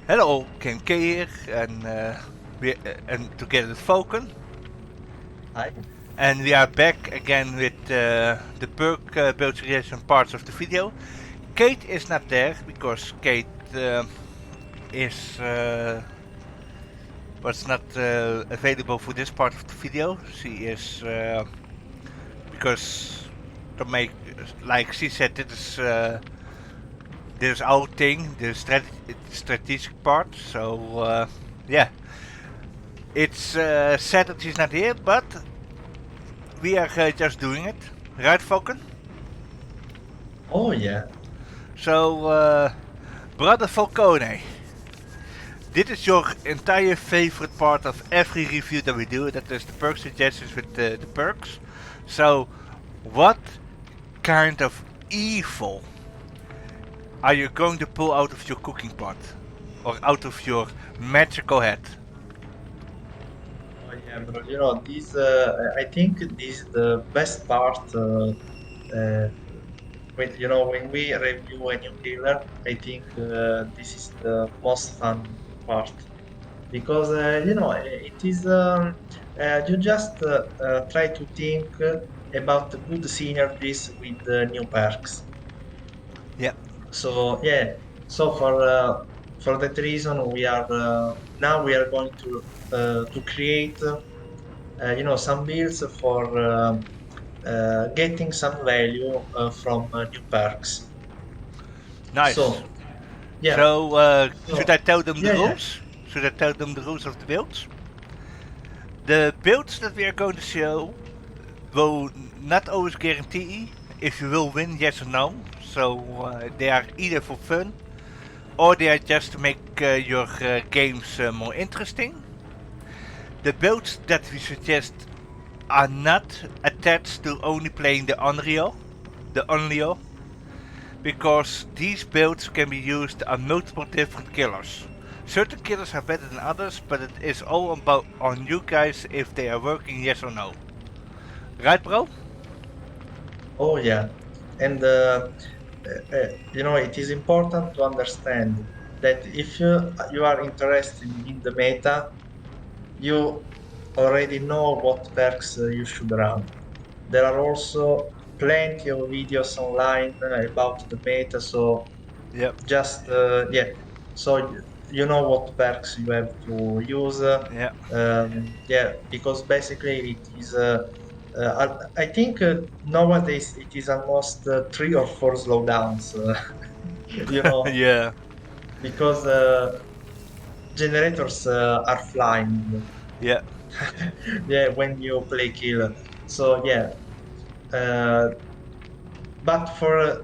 Hello, K.M.K here, and together with Falcon, Hi. and we are back again with the perk build creation parts of the video. Kate is not there because Kate is was not available for this part of the video. She is because to make, like she said, this is our thing, the strategic part. So yeah. It's sad that he's not here, but we are just doing it. Right, Falcon? Oh yeah. So, Brother Falcone, this is your entire favorite part of every review that we do. That is the perk suggestions with the perks. So, what kind of evil are you going to pull out of your cooking pot? Or out of your magical hat? Oh yeah, bro. This. I think this is the best part. When we review a new killer, I think this is the most fun part because it is. You just try to think about the good synergies with the new perks. Yeah. So yeah, so for that reason, now we are going to create some builds for getting some value from new perks. Nice. So yeah, So, should I so tell them the yeah, yeah. rules? Should I tell them the rules of the builds? The builds that we are going to show will not always guarantee if you will win, yes or no. So they are either for fun or they are just to make your games more interesting. The builds that we suggest are not attached to only playing the Unreal, because these builds can be used on multiple different killers. Certain killers are better than others, but it is all about on you guys if they are working, yes or no. Right, bro? Oh yeah, and it is important to understand that if you are interested in the meta, you already know what perks you should run. There are also plenty of videos online about the meta, so Yep. just yeah, so you know what perks you have to use. Yeah. Yeah, because basically it is. I think nowadays it is almost 3 or 4 slowdowns. You know, Yeah. because generators are flying. Yeah. Yeah, when you play killer. So yeah, uh, but for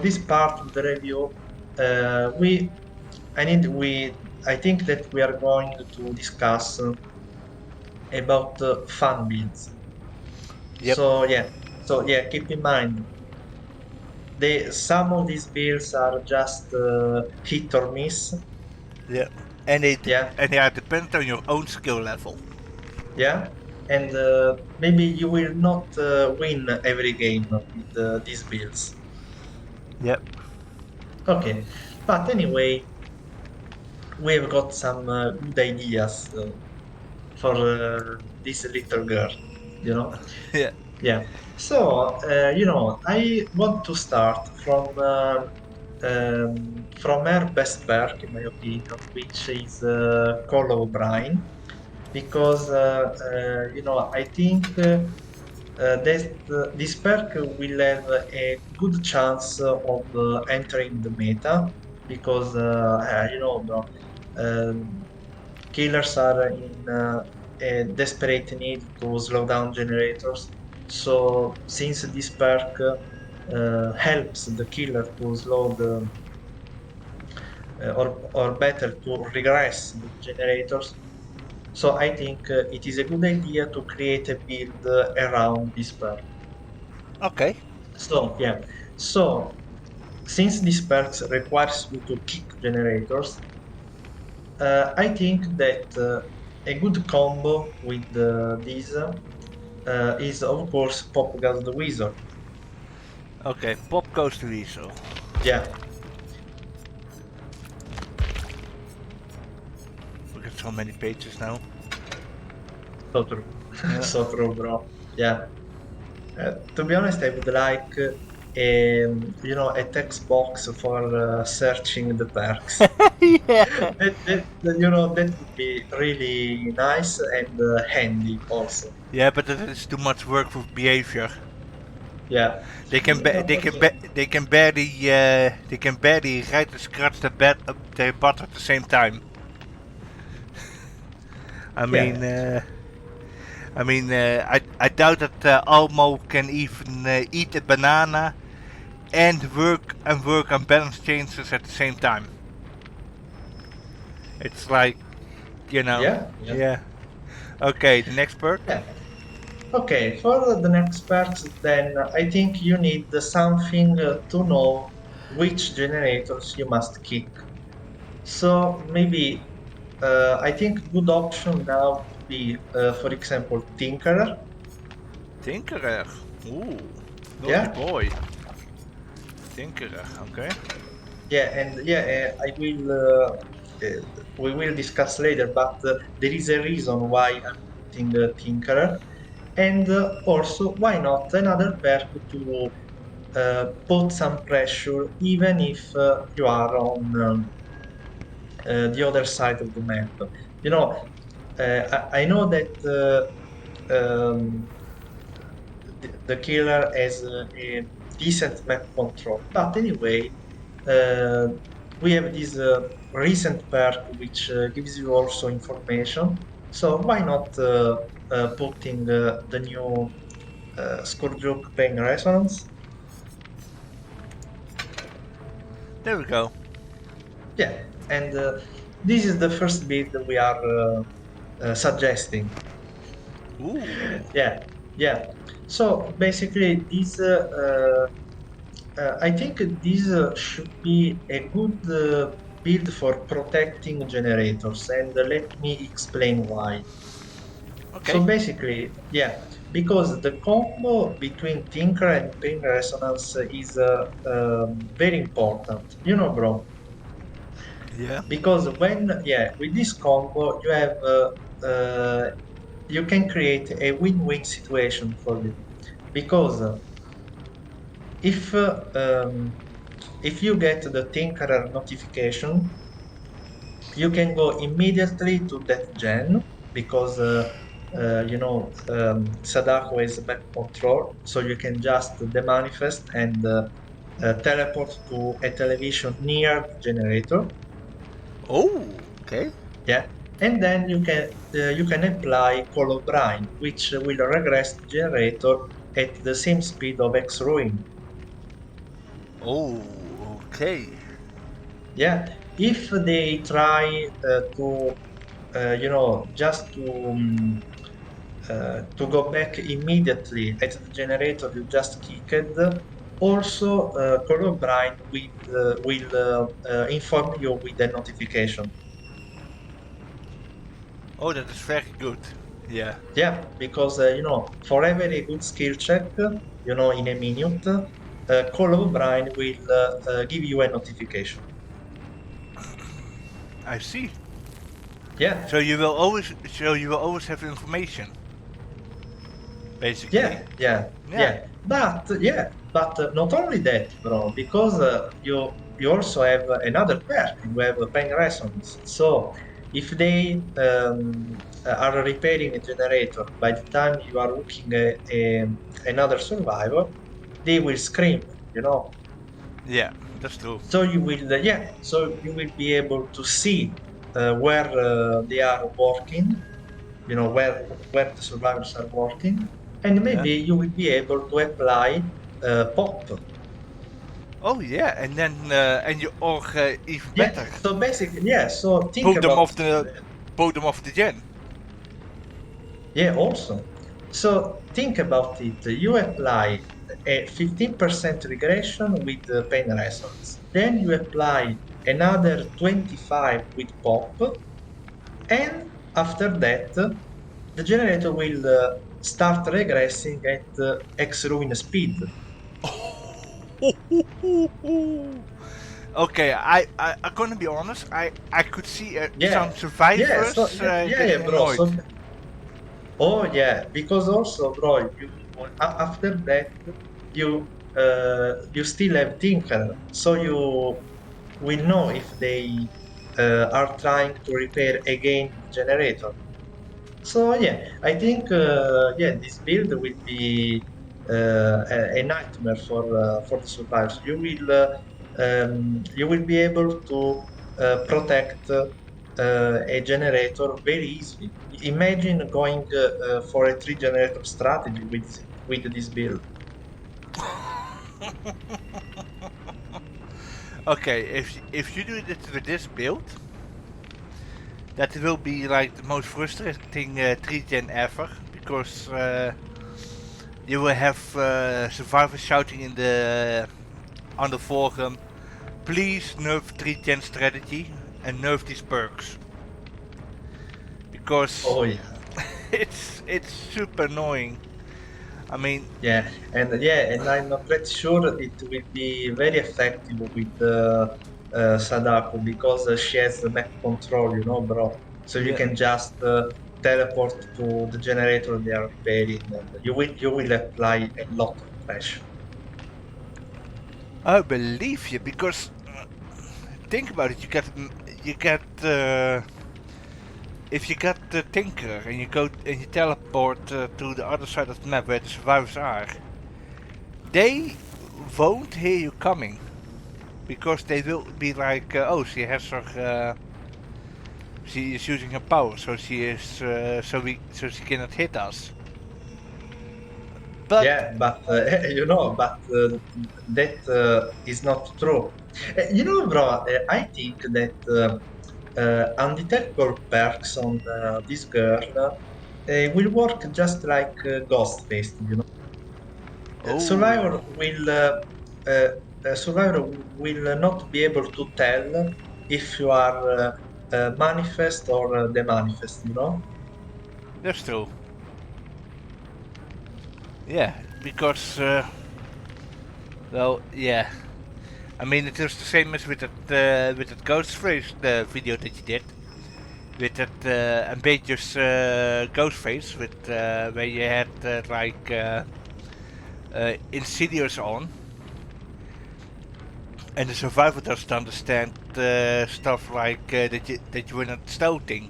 this part of the review, we I need we I think that we are going to discuss about fun builds. Yep. So yeah, keep in mind some of these builds are just hit or miss. Yeah. And they Yeah, and they are dependent on your own skill level. yeah, and maybe you will not win every game with these builds. Yep. Okay, but anyway, we've got some good ideas for this little girl, you know? Yeah. Yeah. So, I want to start from her best perk, in my opinion, which is Call of Brine, because I think this perk will have a good chance of entering the meta because bro, um, killers are in a desperate need to slow down generators. So since this perk helps the killer to slow the or better to regress the generators, so I think it is a good idea to create a build around this perk. Okay. So yeah, so since this perks requires you to kick generators, I think that a good combo with this is of course Pop Gas the Wizard. Okay. Pop goes to Weasel. Yeah, at so many pages now. So true. Yeah. So true, bro. Yeah. To be honest, I would like a text box for searching the perks. Yeah. That would be really nice and handy also. Yeah, but that is too much work for behavior. Yeah. They can barely write and scratch their butt at the same time. I Yeah. mean, I doubt that Almo can even eat a banana and work on balance changes at the same time. It's like, Yeah. Yeah. yeah. Okay, the next perk. Yeah. Okay, for the next part, then I think you need something to know which generators you must kick. So maybe I think good option now would be, for example, Tinkerer. Tinkerer. Ooh, naughty Yeah, boy. Tinkerer. Okay. yeah, and yeah, I will. We will discuss later, but there is a reason why I'm putting Tinkerer, and also why not another perk to put some pressure, even if you are on the other side of the map. You know, I know that the killer has a decent map control, but anyway, uh, we have this recent perk which gives you also information. So why not putting the new Scourgeook Pain Resonance? There we go. Yeah, and this is the first bit that we are suggesting. Ooh. Yeah, yeah. So basically, I think this should be a good build for protecting generators, and let me explain why. So Okay. basically, yeah, because the combo between Tinker and Pain Resonance is very important. You know, bro, Yeah. because with this combo uh, you can create a win-win situation for you, because if uh, um, if you get the tinkerer notification, you can go immediately to that gen, because Sadako is map control, so you can just demanifest and teleport to a television near the generator. Oh. Okay. Yeah, and then you can apply Color Brine, which will regress the generator at the same speed of X Ruin. Oh. Okay. Yeah, if they try to, just to go back immediately at the generator you just kicked, also Color Brine will inform you with a notification. Oh, that is very good. Yeah. Yeah, because for every good skill check, in a minute, Call of Brine will give you a notification. I see. Yeah, So you will always have information, basically. yeah. Yeah. But not only that, bro, because you also have another perk. You have a pain resonance. So if they are repairing a generator, by the time you are hooking another survivor, they will scream. You know. Yeah. That's true. So you will be able to see where they are working, where the survivors are working, and Yeah. maybe you will be able to apply pop. Oh yeah, and then and you or even Yeah. better, So basically, yeah. So think pull them about off it. the gen. Yeah. Also, so think about it. You apply a 15% regression with the pain resonance. Then you apply another 25 with pop. And after that, the generator will start regressing at X ruin speed. Okay, I'm gonna be honest. I could see some Yeah, yeah, so survivors yeah, getting bro. annoyed. So oh yeah, because also, bro, after that you still have Tinker, so you will know if they are trying to repair again the generator. So yeah, I think yeah, this build will be a nightmare for the survivors. You will be able to protect a generator very easily. Imagine going for a three generator strategy with this build. Okay, if you do it with this build, that will be like the most frustrating 3 gen ever, because you will have survivors shouting in the on the forum, please nerf 3 gen strategy and nerf these perks, because Oh yeah. it's super annoying. I mean, Yeah, and I'm pretty sure that it will be very effective with Sadako because she has the map control, you know, bro. So you yeah, can just teleport to the generator they are repairing, and you will apply a lot of pressure. I believe you, because think about it. You get if you get the Tinker and you go and you teleport to the other side of the map where the survivors are, they won't hear you coming, because they will be like, oh, she is using her power, so she is, so she cannot hit us. But Yeah, but but that is not true. Bro, I think that undetectable perks on this girl will work just like Ghostface. oh, Survivor will not be able to tell if you are manifest or the manifest. that's true. Yeah, because well, yeah. I mean, it is the same as with that Ghostface video that you did, with that ambiguous Ghostface, with where you had Insidious on, and the survivor doesn't understand stuff like that you were not stoating,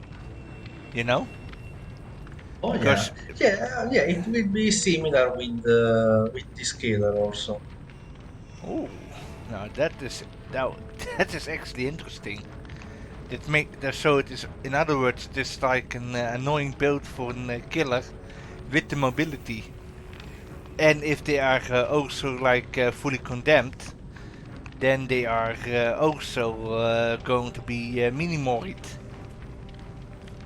you know? Oh Because yeah, yeah. It will be similar with this killer also. oh, now that that is actually interesting. That make that so it is, in other words, it is like an annoying build for a killer with the mobility. And if they are also like fully condemned, then they are also going to be mini moried.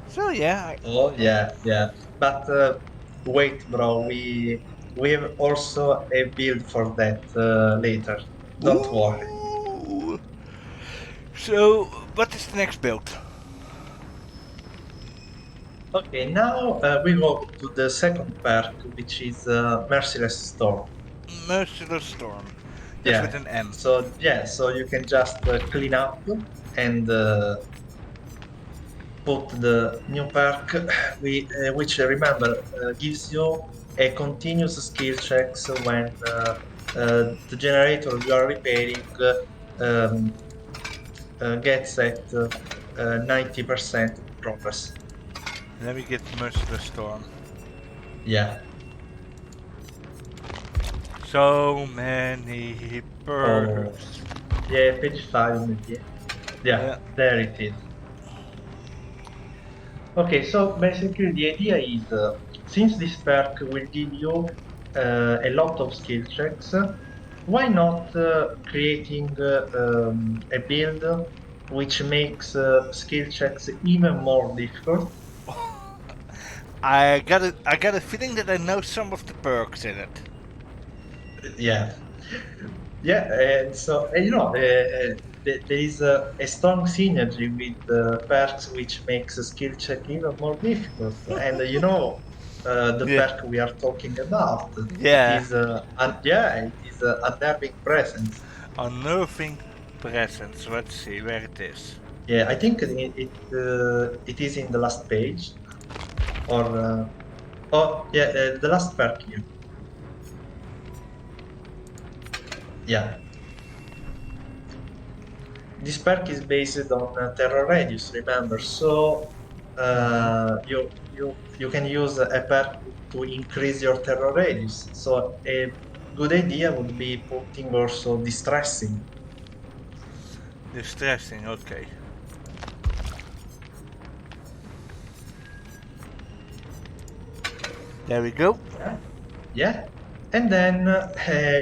So yeah, Oh yeah, yeah. But wait, bro, we have also a build for that later. Don't worry. ooh. So what is the next build? Okay, now we go to the second perk, which is Merciless Storm. Merciless Storm. That's with Yeah. an M. So you can just clean up and put the new perk, which remember gives you a continuous skill checks when the generator you are repairing um, gets at 90% progress. Let me get Merciless Storm. Yeah. So many Oh, perks. yeah. Page five, maybe. Yeah, Yeah. there it is. Okay, so basically the idea is since this perk will give you a lot of skill checks, why not creating a build which makes skill checks even more difficult? I got a feeling that I know some of the perks in it. Yeah, yeah, and so there is a strong synergy with perks which makes a skill check even more difficult. And the Yeah. perk we are talking about. It Yeah. is it is unnerving presence. Unnerving presence. Let's see where it is. Yeah, I think it is in the last page, or oh yeah, the last perk here. Yeah, this perk is based on terror radius. Remember, so you can use a perk to increase your terror radius. So a good idea would be putting also distressing. Distressing, okay. There we go. Yeah. Yeah. And then,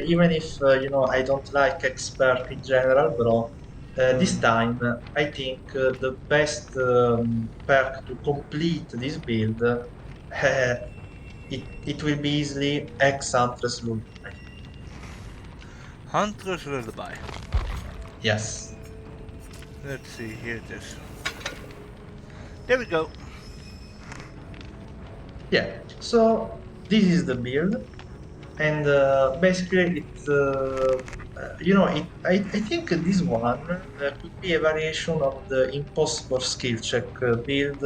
even if I don't like expert in general, bro, this time I think the best perk to complete this build, it will be easily X Huntress Lullaby. Hunter's Lullaby. Yes. Let's see, here it is. There we go. Yeah. So this is the build, and basically I think this one could be a variation of the impossible skill check build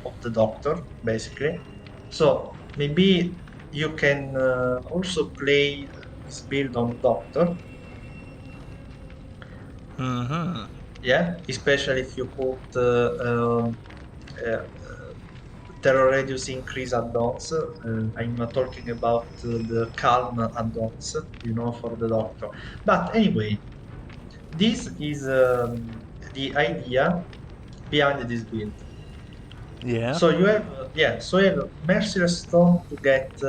of the doctor, basically. So maybe you can also play this build on doctor. Mm-hmm. Yeah, especially if you put uh, terror radius increase add-ons. I'm talking about the calm add-ons, for the doctor. But anyway, this is the idea behind this build. Yeah. So you have Merciless Stone to get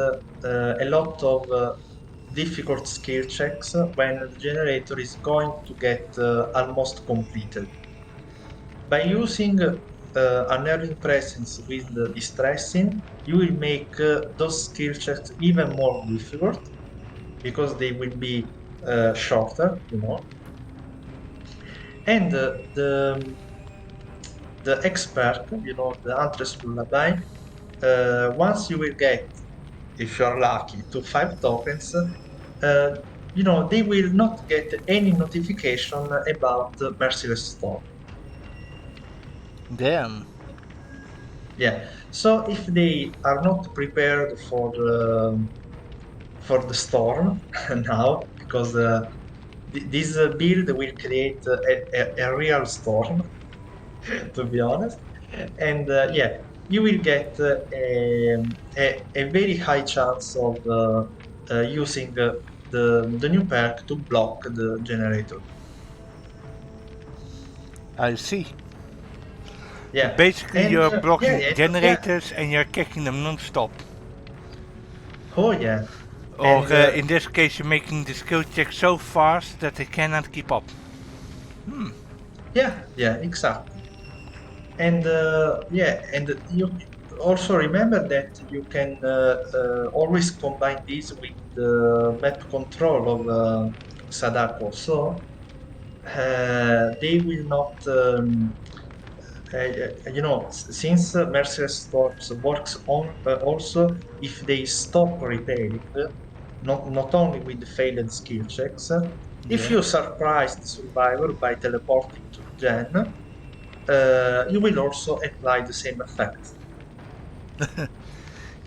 a lot of difficult skill checks when the generator is going to get almost completed. By using unnerving presence with the distressing, you will make those skill checks even more difficult because they will be shorter. And the expert, the Huntress Lullaby, once you will get, if you're lucky, to 5 tokens, they will not get any notification about Merciless Storm. Damn. Yeah. So if they are not prepared for the storm now, because this build will create a real storm, to be honest, and yeah, you will get a very high chance of using the new perk to block the generator. I see. So Yeah, basically and you're blocking yeah, generators and you're kicking them non-stop. oh yeah, Or and in this case you're making the skill check so fast that they cannot keep up. yeah, exactly. And yeah, and you also remember that you can always combine this with the map control of Sadako. So they will not, since Merciless Storms works on also if they stop repairing, not only with the failed skill checks. If Yeah. you surprise the survivor by teleporting to the gen, you will also apply the same effect.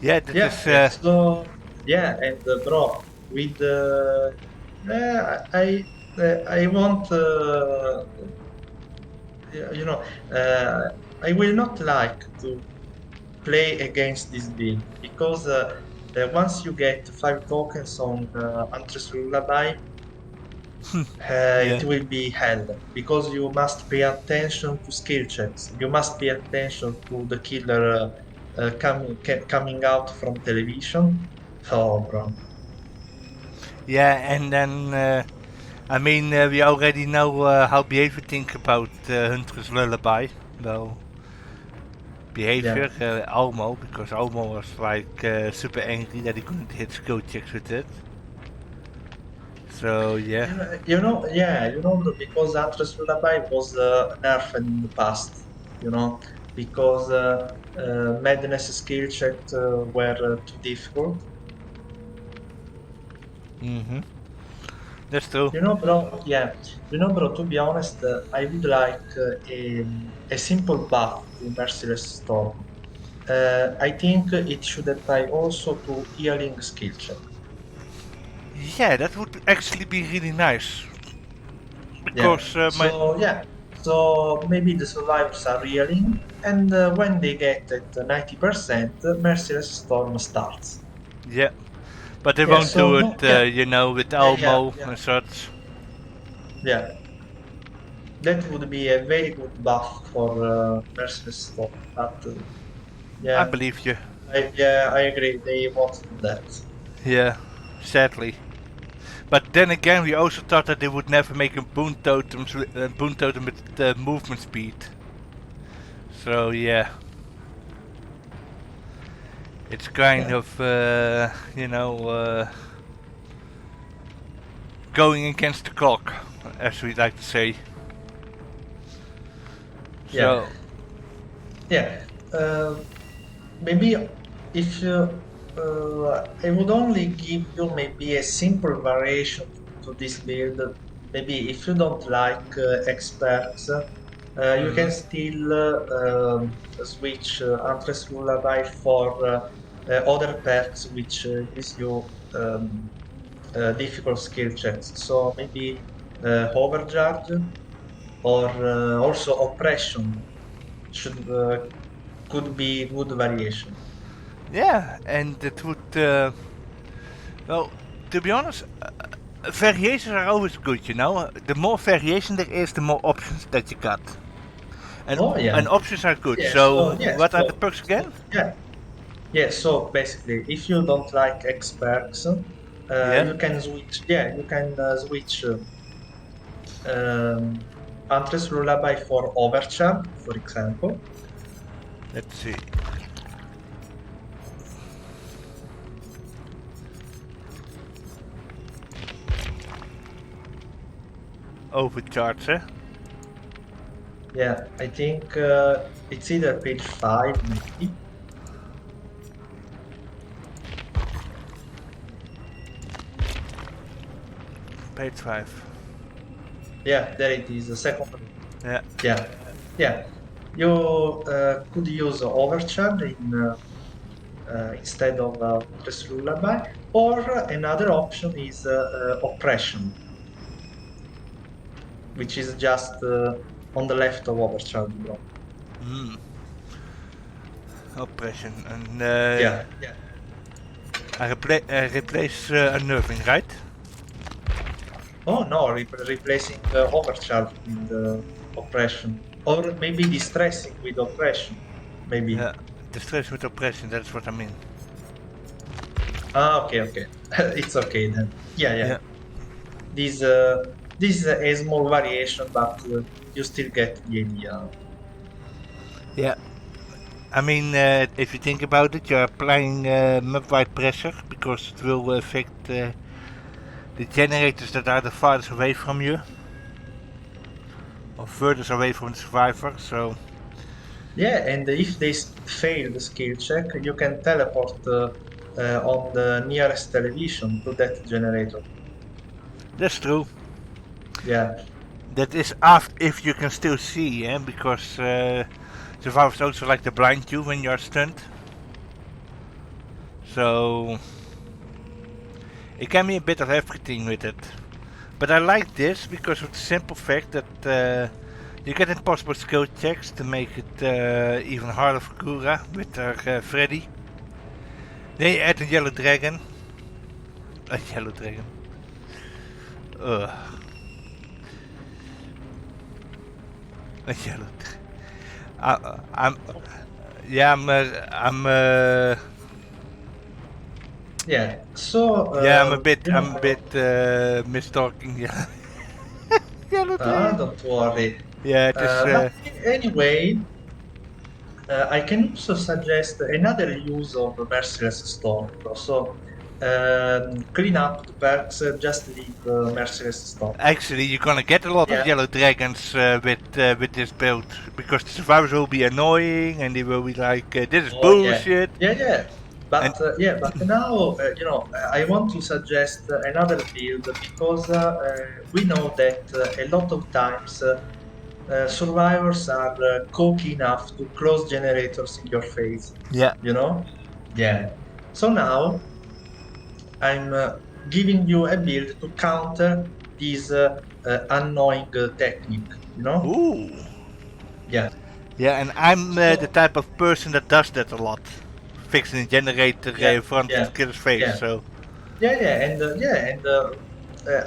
Yeah, that Yeah, is. yeah. So yeah, and bro, with I want yeah, I will not like to play against this build because once you get 5 tokens on Huntress Lullaby, Yeah. it will be hell because you must pay attention to skill checks. You must pay attention to the killer coming out from television. Oh, bro. Yeah, and then I mean we already know how behavior think about Hunter's Lullaby. Well, behavior, Yeah. Almo, because Almo was like super angry that he couldn't hit skill checks with it. So yeah. Because Huntress Lullaby was nerfed in the past, because Madness skill checks were too difficult. Mm-hmm. That's true. You know, bro, yeah. You know, bro, to be honest, I would like a simple buff to Merciless Storm. I think it should apply also to healing skill check. Yeah, that would actually be really nice. Yeah. Because my So, yeah. So maybe the survivors are healing, and when they get at 90%, Merciless Storm starts. yeah, but they Yeah, won't so do no, it, yeah, you know, with yeah, yeah, Elmo yeah, and such. yeah. That would be a very good buff for Merciless Storm. But I yeah, believe you. I agree. They won't do that. Yeah, sadly. But then again, we also thought that they would never make a boon totem with movement speed. So yeah, it's kind Yeah, of you know going against the clock, as we like to say. yeah, So yeah. Maybe if I would only give you maybe a simple variation to this build. Maybe if you don't like experts, you can mhm. still switch Huntress Lullaby for other perks which gives you difficult skill checks. So maybe Overcharge or also Oppression should could be good variation. Yeah, and it would well, to be honest, variations are always good. You know, the more variation there is, the more options that you got. And Oh and yeah, options are good. yeah. So So yeah, what are the perks so again? yeah, yeah. So basically, if you don't like X perks, Yeah. you can switch. Yeah, you can switch Huntress Lullaby for Overcharge, for example. Let's see. Overcharge, eh? Yeah, I think it's either page 5, maybe. Page 5. Yeah, there it is, the second one. Yeah. Yeah, yeah. You could use Overcharge instead of Huntress Lullaby, or another option is Oppression, which is just on the left of Overcharge, bro. Hmm. Oppression. And Yeah, yeah. replace unnerving, right? Oh no, replacing Overcharge with Oppression, or maybe distressing with Oppression, maybe. Yeah. Distress with oppression, that's what I mean. Ah, okay, okay. It's okay then. Yeah, yeah. Yeah. This this is a small variation, but you still get the idea. Yeah. I mean, if you think about it, you're applying map-wide pressure because it will affect the generators that are the farthest away from you, or furthest away from the survivor. So Yeah, and if they fail the skill check, you can teleport on the nearest television to that generator. that's true. Yeah, That is after if you can still see, eh? Because survivors also like to blind you when you're stunned. So it can be a bit of everything with it. But I like this because of the simple fact that you get impossible skill checks to make it even harder for Kura with her Freddy. They add a yellow dragon. A yellow dragon. Ugh. A yellow dragon. I'm yeah, yeah. So yeah, you I'm a know, bit mistalking. Yeah, yellow dragon. don't worry. Yeah, it is. But anyway, I can also suggest another use of the Merciless Storm. So clean up the perks, just leave Merciless Storm. Actually, you're gonna get a lot of Yeah. yellow dragons with this build because the survivors will be annoying and they will be like, "This is Oh yeah, bullshit." yeah, yeah. But yeah, but now I want to suggest another build because we know that a lot of times survivors are cocky enough to close generators in your face. Yeah. You know? Yeah. So now I'm giving you a build to counter this annoying technique. You know? Ooh. Yeah. Yeah, and I'm the So type of person that does that a lot. Fixing a generator yeah, in front of yeah, the killer's face, yeah. so...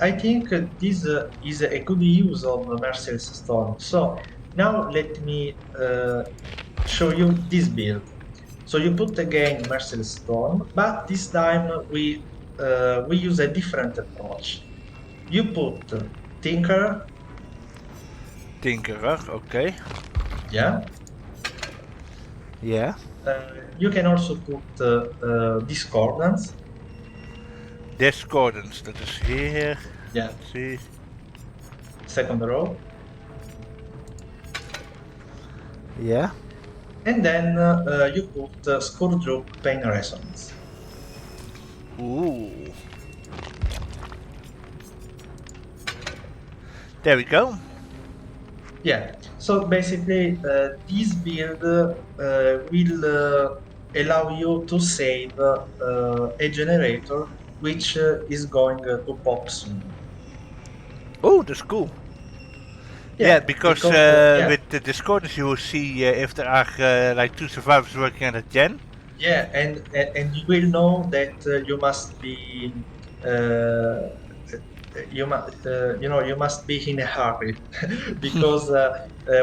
I think this is a good use of Merciless Storm. So now let me show you this build. So you put again Merciless Storm, but this time we use a different approach. You put Tinker, Tinkerer, okay. yeah. Yeah. You can also put Discordance, Discordance, that is here. yeah. Let's see. Second row, Yeah. and then you put Scourge Pain Resonance. Ooh. There we go. Yeah, so basically, this build will allow you to save a generator which is going to pop soon. Oh, that's cool. Yeah, Yeah, because because yeah, with the Discordance you will see if there are like two survivors working at a gen. yeah, and you will know that you must be uh, you must be in a hurry because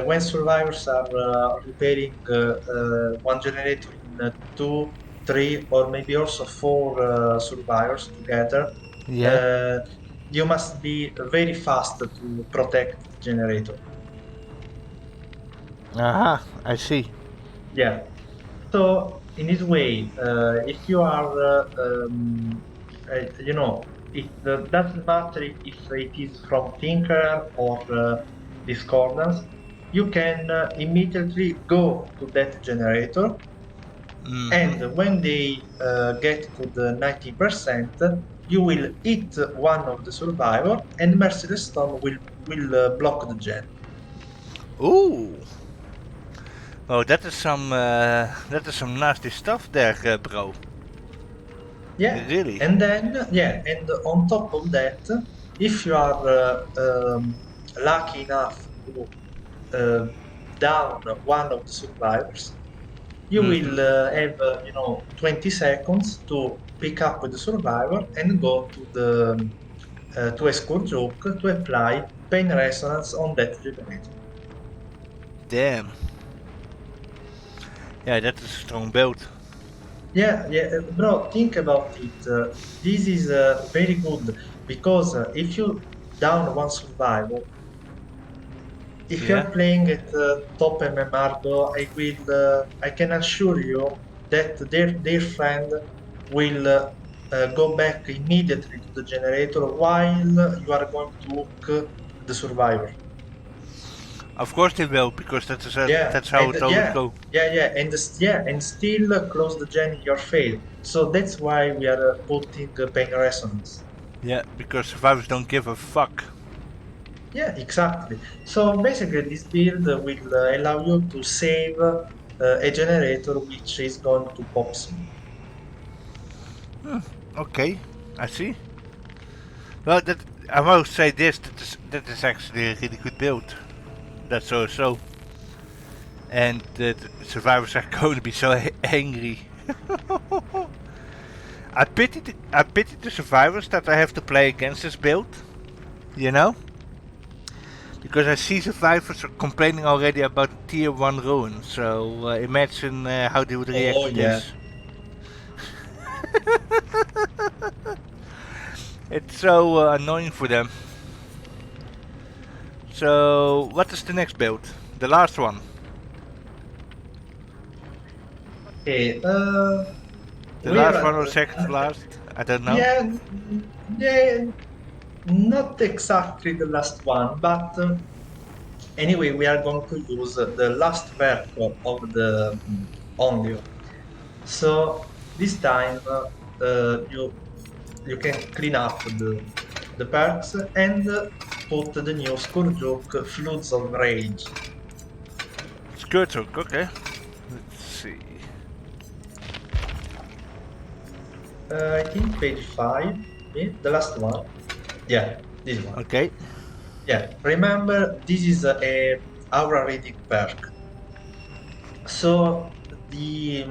when survivors are repairing one generator in two, three, or maybe also four survivors together, Yeah. uh, you must be very fast to protect the generator. Aha, I see. Yeah. So in this way, if you are, it doesn't matter if it is from Tinker or Discordance, you can immediately go to that generator, Mm-hmm. and when they get to the 90%, you will hit one of the survivor, and Merciless Storm will block the gen. Ooh. Oh, that is some nasty stuff there, bro. Yeah, Really. and then and on top of that, if you are lucky enough to uh, down one of the survivors, you will Mm-hmm. have 20 seconds to pick up the survivor and go to the to a score joke to apply pain resonance on that generator. Damn. Yeah, that is a strong build. Yeah, yeah, bro, think about it. This is very good because if you down one survivor, if Yeah. you're playing at top MMR, though, I can assure you that their friend will go back immediately to the generator while you are going to hook the survivor. Of course they will, because Yeah, that's how and it always go. and still close the gen in your face. So that's why we are putting pain resonance. Yeah, because survivors don't give a fuck. Yeah, exactly. So basically, this build will allow you to save a generator which is going to pop soon. Okay, I see. Well, that I will say this: that is actually a really good build. That's so. And the survivors are going to be so angry. I pity the survivors that I have to play against this build. You know, because I see survivors are complaining already about tier 1 ruin. So imagine how they would react Oh to yeah. this. It's so annoying for them. So, what is the next build? The last one. Okay. The We're last one at or second to last? I don't know. yeah, yeah, not exactly the last one, but anyway, we are going to use the last perk of the Onlyo. So. this time you can clean up the perks and put the new Scourgeook Floods of Rage. Scourgeook, okay. Let's see. I think page 5, yeah, the last one. Yeah, this one. Okay. Yeah, remember this is a aura reading perk. So the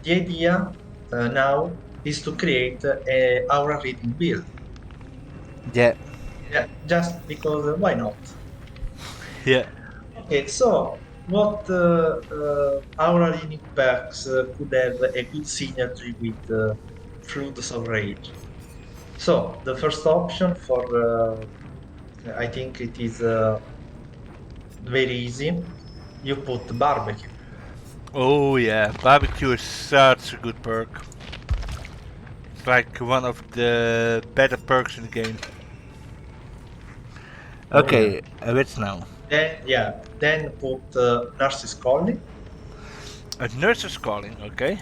idea now is to create a aura reading build. Yeah. Yeah, just because why not? Yeah. Okay, so what aura reading perks could have a good synergy with Floods of Rage? So the first option for I think it is very easy. You put barbecue. Oh yeah, barbecue is such a good perk. It's like one of the better perks in the game. Oh yeah. Okay, which now? Then put Narcissus Calling. A nurse is calling, okay.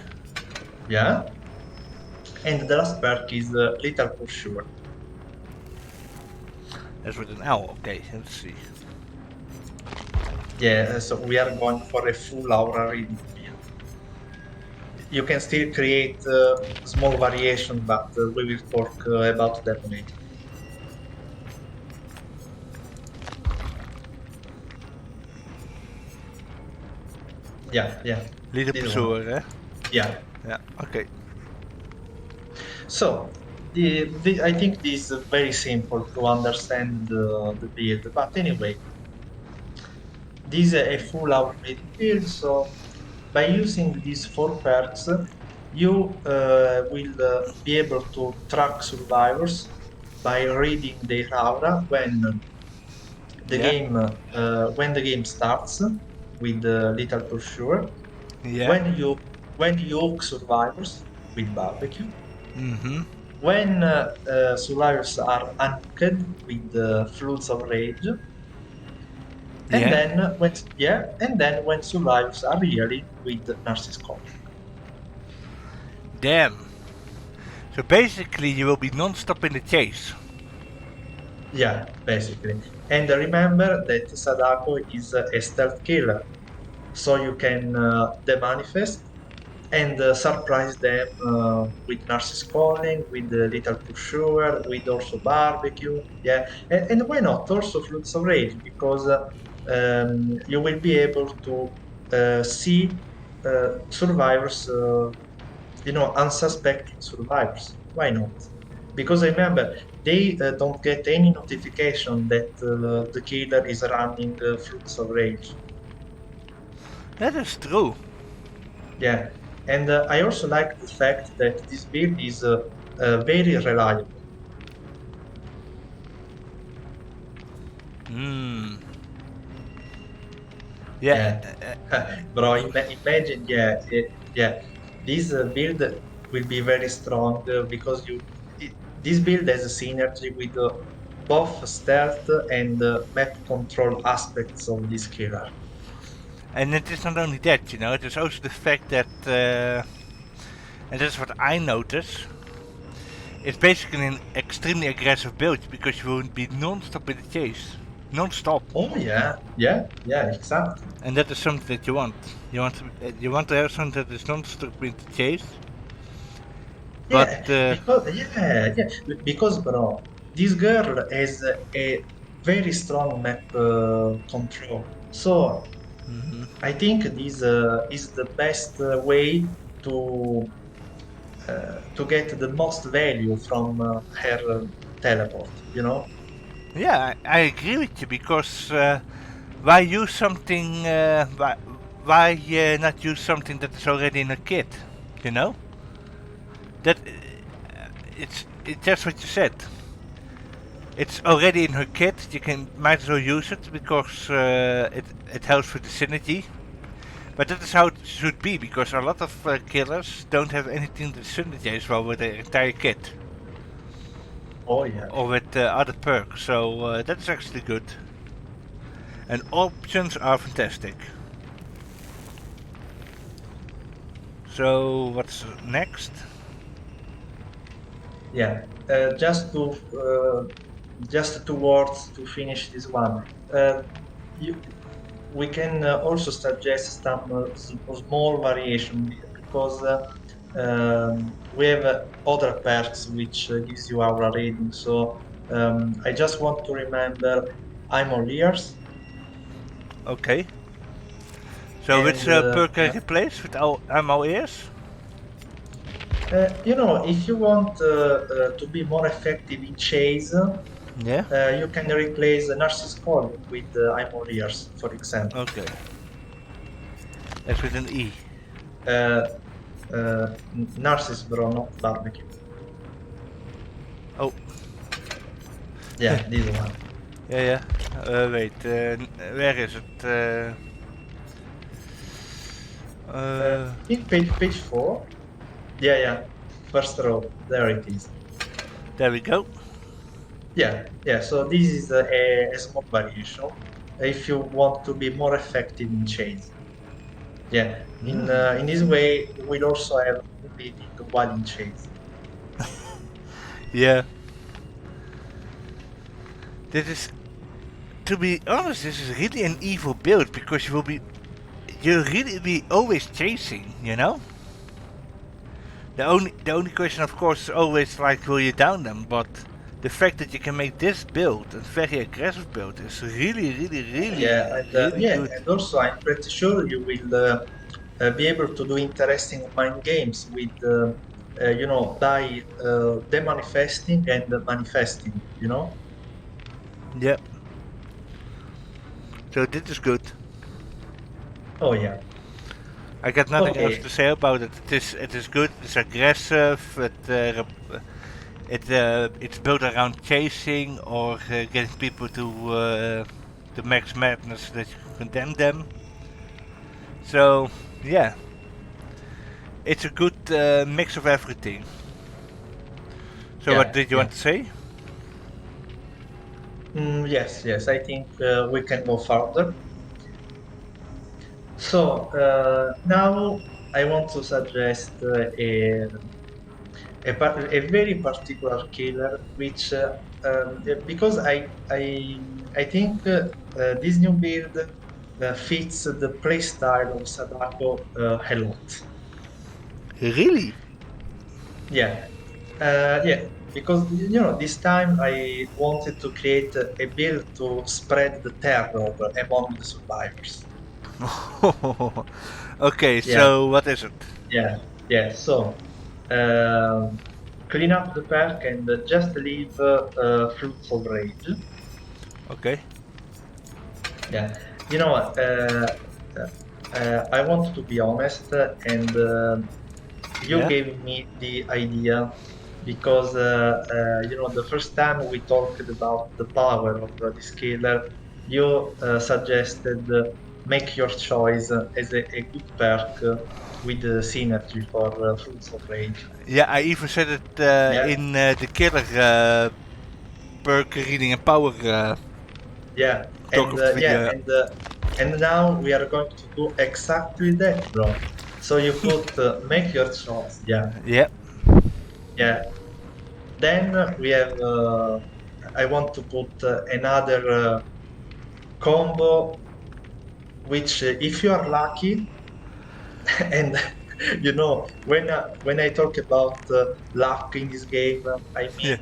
Yeah. And the last perk is Little for Sure. That's with an L, okay, let's see. Yeah, so we are going for a full aura reading build. You can still create small variation, but we will talk about that later. Yeah. Leader This one. pursuer, eh? Yeah. Yeah, okay. So I think this is very simple to understand the build. But anyway, this is a full hour reading build. So by using these 4 perks, you will be able to track survivors by reading their aura Yeah. when the game starts with Little for Sure. Yeah. When you hook survivors with barbecue. Mm-hmm. When survivors are unhooked with the Floods of Rage. And Yeah. then when survivors are really with Narcissus Calling. Damn. So basically you will be non-stop in the chase. Yeah, basically. And remember that Sadako is a stealth killer, so you can demanifest and surprise them with Narcissus Calling, with the Little Pursuer, with also Barbecue. Yeah, and why not also Flutes of Rage? Because you will be able to see survivors, unsuspecting survivors. Why not? Because remember, they don't get any notification that the killer is running Flutes of Rage. That is true. Yeah, and I also like the fact that this build is very reliable. Hmm. Yeah, Yeah. bro, imagine, yeah, this build will be very strong because this build has a synergy with both stealth and map control aspects of this killer. And it is not only that, it is also the fact that, and that's what I notice, it's basically an extremely aggressive build because you will be non-stop in the chase. Non-stop. Oh yeah, exactly. And that is something that you want. You want to have something that is non-stop in the chase. Yeah, But, because bro, this girl has a very strong map control. So mhm. I think this is the best way to get the most value from her teleport. You know? Yeah, I agree with you because why use something, why not use something that is already in a kit, you know? That it's just what you said. It's already in her kit. You might as well use it because it helps with the synergy. But that is how it should be because a lot of killers don't have anything to synergize well with their entire kit Oh yeah. or with other perks. So that is actually good. And options are fantastic. So what's next? Yeah, just two words to finish this one. You, we can also suggest some small variation because we have other perks which gives you our rating. So I just want to remember I'm all ears, Okay. So which and perk can replace with ammo ears? if you want to be more effective in chase, Yeah. you can replace Narcissus Calling with I'm all ears, for example. Okay. That's with an E. Uh, Narcissus, bro, not barbecue. Oh. Yeah, this one. Yeah, yeah. Wait. Where is it? I think page 4. Yeah, yeah. First row. There it is. There we go. Yeah, yeah. So this is a small variation if you want to be more effective in chase. Yeah. In this way, we'll also have beating while in chase. Yeah. This is, to be honest, this is really an evil build because you'll really be always chasing, you know? The only question of course is always like will you down them, but the fact that you can make this build, a very aggressive build, is Yeah, and really yeah, good. and also I'm pretty sure you will be able to do interesting mind games with, by demanifesting and manifesting. You know? Yep. So this is good. Oh yeah. I got nothing else Okay. to say about it. It is good. It's aggressive. It's built around chasing or getting people to max madness that you can condemn them. So yeah, it's a good mix of everything. So what Yeah, did you yeah. want to say? Yes, yes. I think we can go further. So now I want to suggest a very particular killer, which because I think this new build fits the playstyle of Sadako a lot. Really? Yeah, yeah. Because this time I wanted to create a build to spread the terror among the survivors. Okay, Yeah, so what is it? yeah, yeah. So um, clean up the pack and just leave Fruits of Rage. Okay. Yeah, you know what? I want to be honest, and you Yeah. gave me the idea because the first time we talked about the power of the scaler, you suggested make your choice as a good perk with the synergy for Fruits of Rage. Yeah, I even said it Yeah, in the killer perk reading and power yeah, talk and of the yeah, video. and now we are going to do exactly that, bro. So you put make your choice. Yeah, Yeah. yeah. Then we have. I want to put another combo, which if you are lucky, and when I talk about luck in this game, I Yeah. mean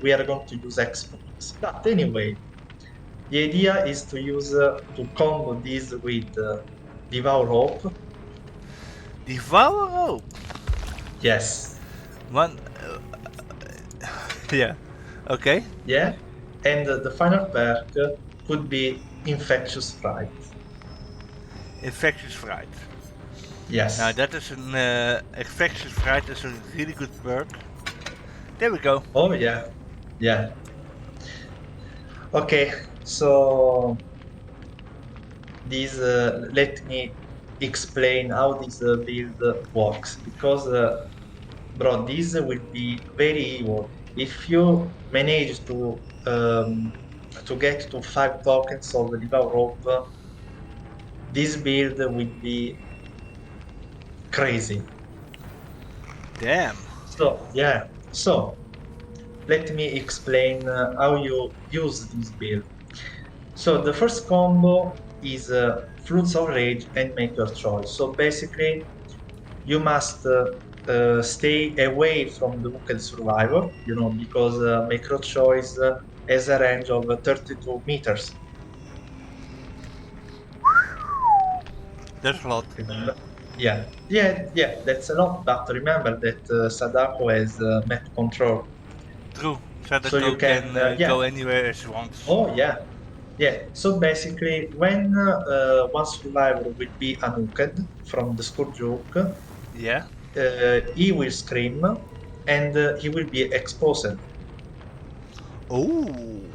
we are going to use exploits. But anyway, the idea is to use to combo this with Devour Hope. Devour? Oh. Yes, One. Yeah. Okay. yeah, and the final perk could be Infectious Fright. Infectious Fright. Now Yes. that is an infectious fright is a really good perk. There we go. Oh yeah, yeah. Okay, so this let me explain how this build works because bro, this will be very evil if you manage to get to 5 tokens of the Devour Rope. This build will be crazy. Damn. So yeah, so let me explain how you use this build. So the first combo is Fruits of Rage and Make Your Choice. So basically, you must stay away from the Hooked Survivor, because Make Your Choice has a range of 32 meters. That's a lot. Remember? Yeah, that's a lot. But remember that Sadako has map control, True. so you Sadako can, can go anywhere as he wants. Oh yeah. So basically, when one survivor will be unhooked from the Scourgehook, Yeah. he will scream and he will be exposed. Oh.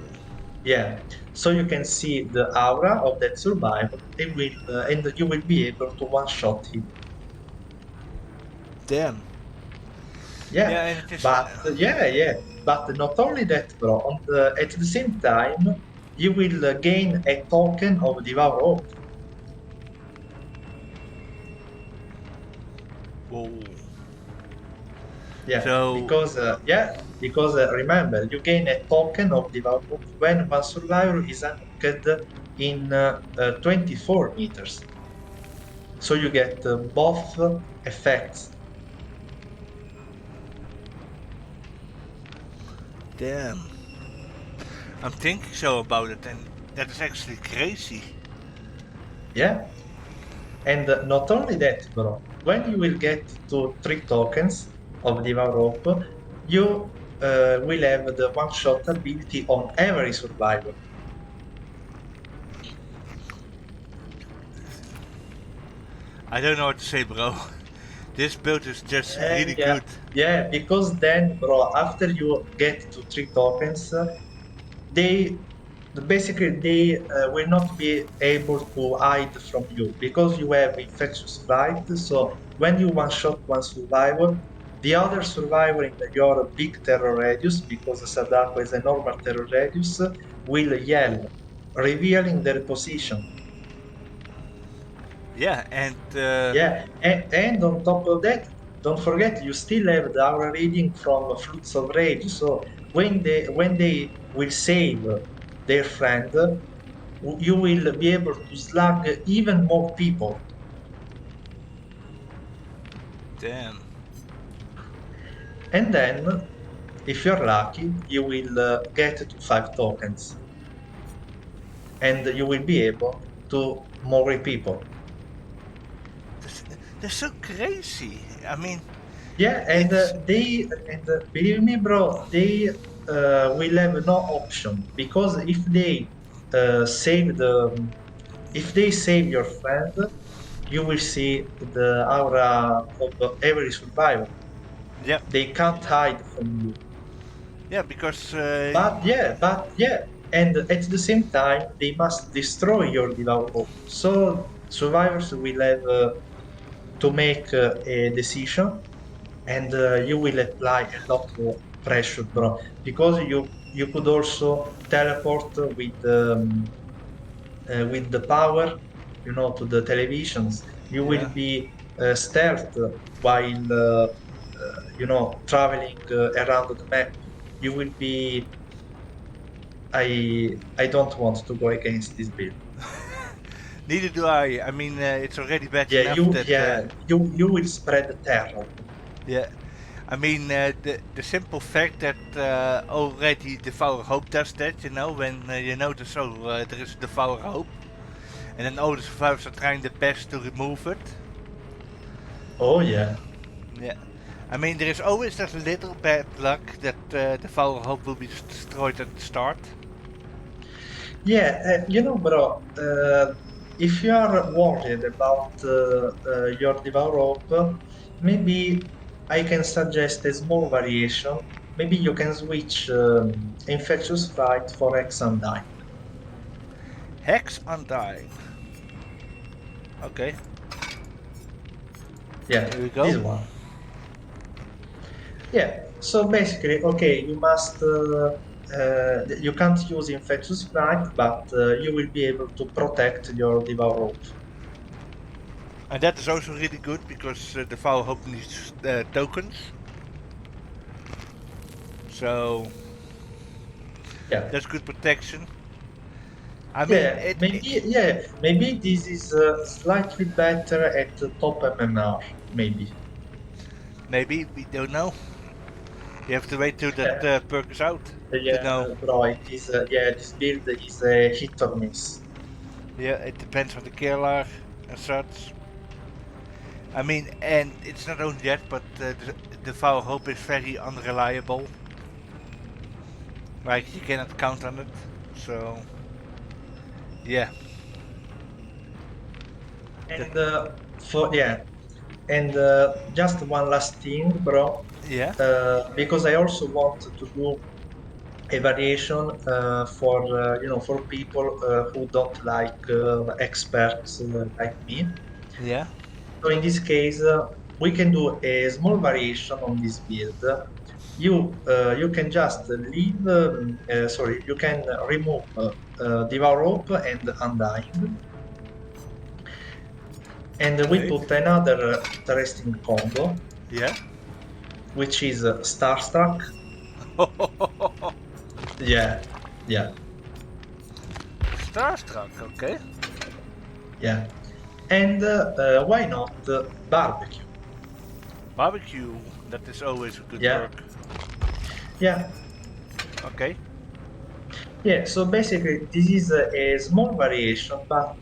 Yeah. So you can see the aura of that survivor. And you will be able to one shot him. Damn. Yeah. Yeah, and it is. But yeah. But not only that, bro. At the same time, you will gain a token of Devour Hope. Whoa. Yeah, So, because remember, you gain a token of development when one survivor is unhooked in 24 meters. So you get both effects. damn. I'm thinking so about it, and that is actually crazy. Yeah, and not only that, bro. When you will get to 3 tokens of Devour Rope, you will have the one-shot ability on every survivor. I don't know what to say, bro. This build is just really Yeah, good. yeah, because then, bro, after you get to 3 tokens, they basically they will not be able to hide from you because you have infectious flight. So when you one shot one survivor, the other survivor in your big terror radius, because Sadako is a normal terror radius, will yell, revealing their position. Yeah, and Yeah, and on top of that, don't forget you still have the aura reading from Flutes of Rage. So when they will save their friend, you will be able to slug even more people. damn. And then, if you're lucky, you will get to 5 tokens, and you will be able to Mori people. That's so crazy. I mean, Yeah, and it's believe me, bro, they will have no option because if they save your friend, you will see the aura of every survivor. yeah, They can't hide from you. yeah, because But yeah, and at the same time, they must destroy your development. So survivors will have to make a decision, and you will apply a lot of pressure, bro, because you could also teleport with the power, to the televisions. You will yeah. be stealth while traveling around the map. You will be. I don't want to go against this build. Neither do I. I mean, it's already bad Yeah, enough that. you will spread terror. Yeah. I mean, the simple fact that already Devour Hope does that, when you notice, there is Devour Hope, and then all the survivors are trying their best to remove it. Oh yeah. Yeah. I mean, there is always that little bad luck that Devour Hope will be destroyed at the start. Yeah, bro, if you are worried about your develop, maybe I can suggest a small variation. Maybe you can switch Infectious Fright for X Undying. Hex Undying. Okay, Yeah, here we this go. one. Yeah, so basically, okay, you can't use Infectious Fright, but you will be able to protect your Devour. And that is also really good because the Foul Hope needs tokens. So Yeah. that's good protection. I mean, Maybe this is slightly better at the top MMR, maybe. maybe we don't know. You have to wait till that Yeah, perk is out to yeah, know. bro, it is, yeah, this build is a hit or miss. Yeah, it depends on the killer and such. I mean, and it's not only that, but the Foul Hope is very unreliable. Like, you cannot count on it. So, yeah. That, And and just one last thing, bro, yeah, because I also want to do a variation for for people who don't like experts like me. yeah, So in this case, we can do a small variation on this build. You can just leave. Sorry, you can remove Devour Rope and Undying, and we okay. put another interesting combo, Yeah. which is Starstruck. Yeah, yeah, Starstruck, okay. yeah. And why not Barbecue? Barbecue, that is always a good Yeah, perk. yeah. Okay. Yeah, so basically, this is a small variation, but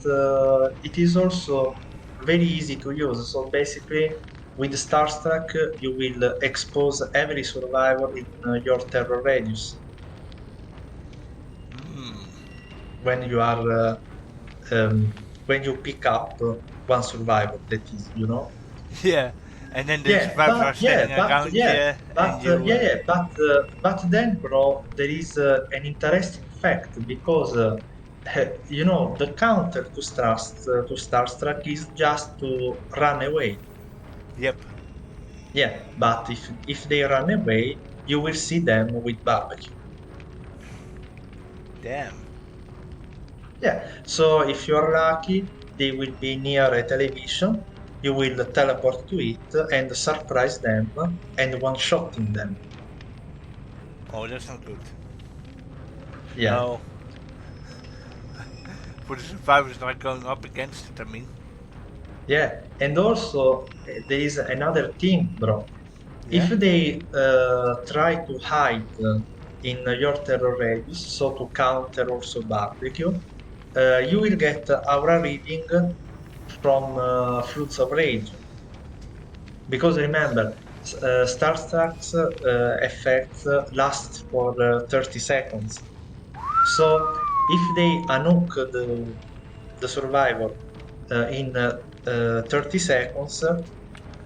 it is also very easy to use. So basically, with Starstruck, you will expose every survivor in your terror radius Hmm. when you are when you pick up one survivor. That is, you know. Yeah. And then the survivors are standing around you, and you. But then, bro, there is an interesting fact because you know the counter to Starstruck is just to run away. Yep. Yeah, but if they run away, you will see them with barbecue. Damn. Yeah, so if you are lucky, they will be near a television. You will teleport to it and surprise them and one-shotting them. Oh, that's not good. Yeah. No. For the survivors not going up against it, I mean. Yeah, and also there is another thing, bro. If Yeah. they try to hide in your terror radius, so to counter also barbecue, you will get aura reading from Fruits of Rage. Because remember, Starstruck's effects last for 30 seconds. So if they unhook the survivor in 30 seconds,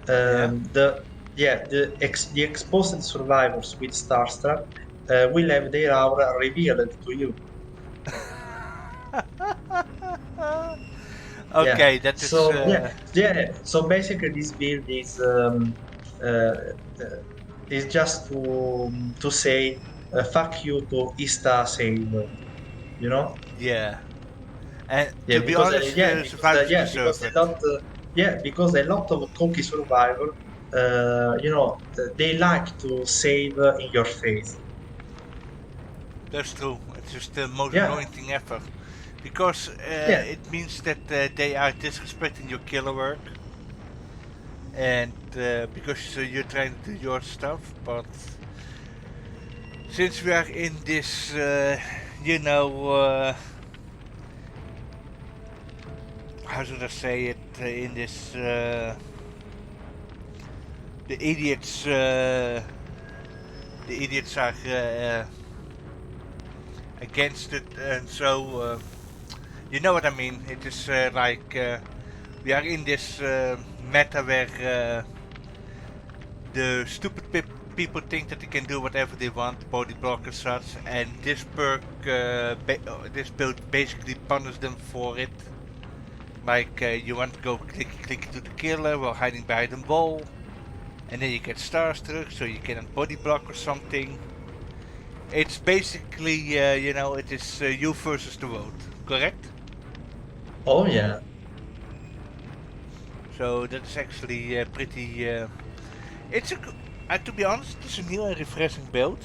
Yeah. the yeah the exposed survivors with Starstruck will have their aura revealed to you. Yeah. Okay, that is. So yeah. So basically, this build is just to say fuck you to Ista save. You know. Yeah. And Yeah, to be honest, the survivors because deserve a it. lot because a lot of cocky survivor they like to save in your face. That's true. It's just the most Yeah, annoying thing ever. Because yeah, it means that they are disrespecting your killer work. And because you're trying to do your stuff. But since we are in this, you know, how should I say it? In this, the idiots, the idiots are against it, and so you know what I mean. It is like we are in this meta where the stupid people think that they can do whatever they want, body block and such, and this perk, this build basically punishes them for it. Like you want to go click to the killer while hiding behind the wall, and then you get starstruck, so you cannot body block or something. It's basically, you know, it is you versus the world, correct? oh yeah, So that is actually pretty. It's a, to be honest, it's a new and refreshing build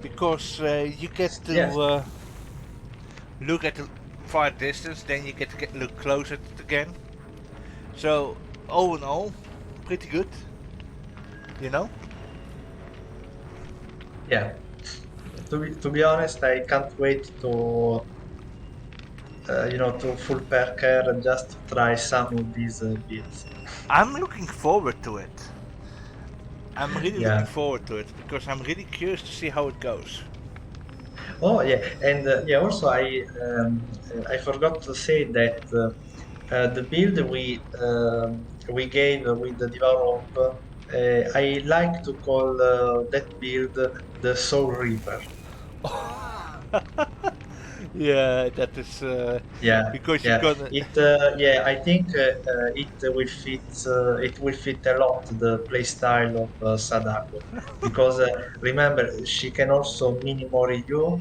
because you get to Yes. look at the far distance, then you get to look close at it again. So all in all, pretty good. You know. Yeah. To be honest, I can't wait to to full perker and just to try some of these builds. I'm looking forward to it. I'm really looking Yeah. forward to it because I'm really curious to see how it goes. Oh yeah, and yeah. Also, I forgot to say that the build we gave with the develop. I like to call that build the Soul Reaper. Yeah, that is Yeah, because you're yeah. gonna. Yeah. I think it will fit a lot the play style of Sadako because remember she can also mini Mori you,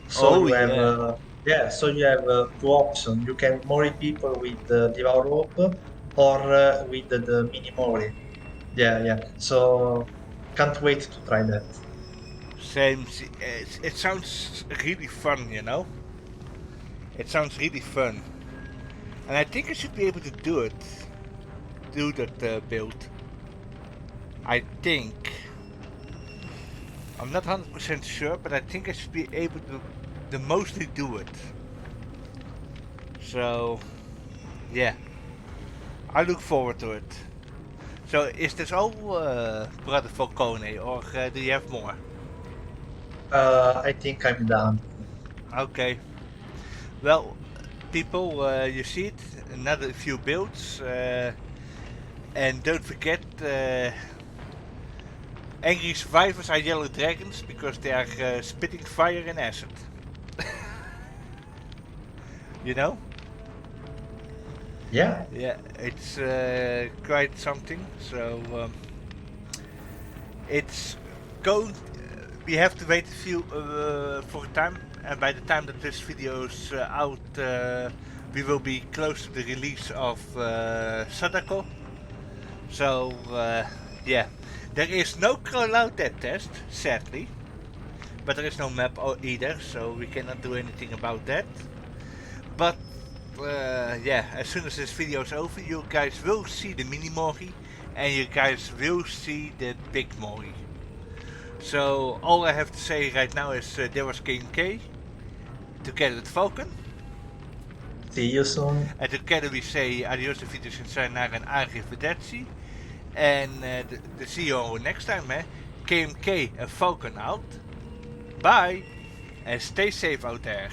so Oh you have yeah, yeah, so you have two options. You can Mori people with the Devour Rope or with the mini Mori. Yeah, yeah. So can't wait to try that. same. It sounds really fun, you know. It sounds really fun, and I think I should be able to do it. Do that build. I think. I'm not 100% sure, but I think I should be able to mostly do it. So, yeah, I look forward to it. So, is this all, Brother Falcone, or do you have more? I think I'm done. Okay. Well, people, you see it, another few builds, and don't forget, angry survivors are yellow dragons because they are spitting fire and acid. You know? Yeah. Yeah, it's quite something. So it's going. We have to wait a few for a time, and by the time that this video is out, we will be close to the release of Sadako. So yeah, there is no Crowlout dead test, sadly, but there is no map either, so we cannot do anything about that. But yeah, as soon as this video is over, you guys will see the mini Mori, and you guys will see the big Mori. So all I have to say right now is there was K.M.K. together with Falcon. See you soon. And together we say adios en sayonara and arrivederci. And see you next time, man. K.M.K. and Falcon out. Bye, and stay safe out there.